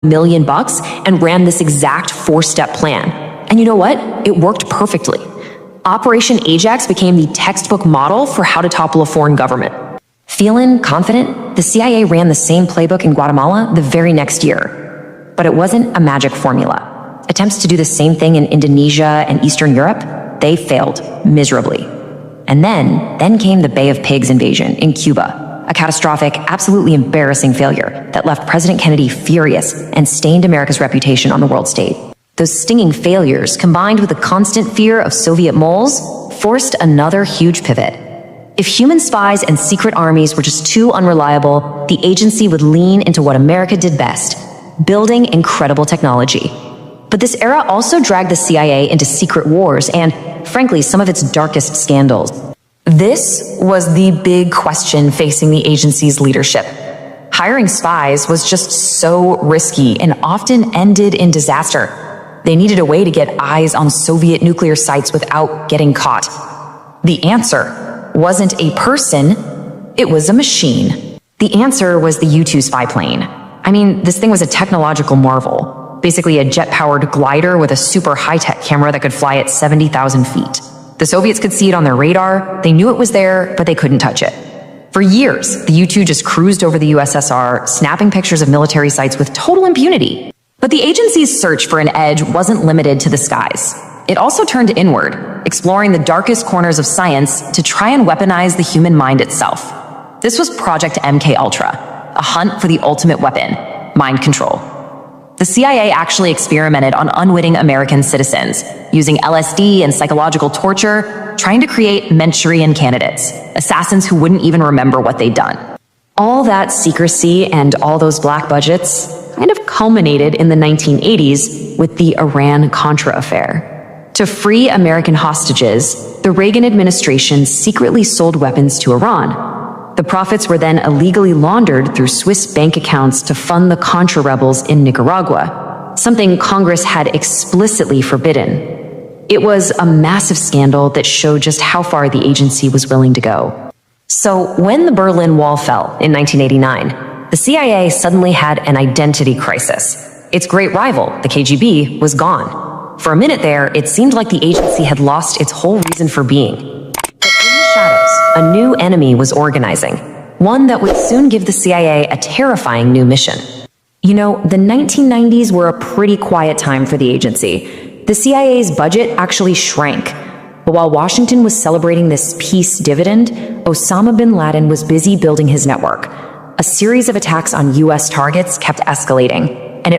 million bucks and ran this exact 4-step plan. And you know what? It worked perfectly. Operation Ajax became the textbook model for how to topple a foreign government. Feeling confident, the CIA ran the same playbook in Guatemala the very next year. But it wasn't a magic formula. Attempts to do the same thing in Indonesia and Eastern Europe, they failed miserably. And then came the Bay of Pigs invasion in Cuba, a catastrophic, absolutely embarrassing failure that left President Kennedy furious and stained America's reputation on the world stage. Those stinging failures, combined with the constant fear of Soviet moles, forced another huge pivot. If human spies and secret armies were just too unreliable, the agency would lean into what America did best, building incredible technology. But this era also dragged the CIA into secret wars and, frankly, some of its darkest scandals. This was the big question facing the agency's leadership. Hiring spies was just so risky and often ended in disaster. They needed a way to get eyes on Soviet nuclear sites without getting caught. The answer wasn't a person, it was a machine. The answer was the U-2 spy plane. I mean, this thing was a technological marvel. Basically a jet-powered glider with a super high-tech camera that could fly at 70,000 feet. The Soviets could see it on their radar, they knew it was there, but they couldn't touch it. For years, the U-2 just cruised over the USSR, snapping pictures of military sites with total impunity. But the agency's search for an edge wasn't limited to the skies. It also turned inward, exploring the darkest corners of science to try and weaponize the human mind itself. This was Project MKUltra, a hunt for the ultimate weapon, mind control. The CIA actually experimented on unwitting American citizens, using LSD and psychological torture, trying to create Manchurian candidates, assassins who wouldn't even remember what they'd done. All that secrecy and all those black budgets kind of culminated in the 1980s with the Iran-Contra affair. To free American hostages, the Reagan administration secretly sold weapons to Iran. The profits were then illegally laundered through Swiss bank accounts to fund the Contra rebels in Nicaragua, something Congress had explicitly forbidden. It was a massive scandal that showed just how far the agency was willing to go. So when the Berlin Wall fell in 1989, the CIA suddenly had an identity crisis. Its great rival, the KGB, was gone. For a minute there, it seemed like the agency had lost its whole reason for being. But in the shadows, a new enemy was organizing, one that would soon give the CIA a terrifying new mission. You know, the 1990s were a pretty quiet time for the agency. The CIA's budget actually shrank. But while Washington was celebrating this peace dividend, Osama bin Laden was busy building his network. A series of attacks on US targets kept escalating.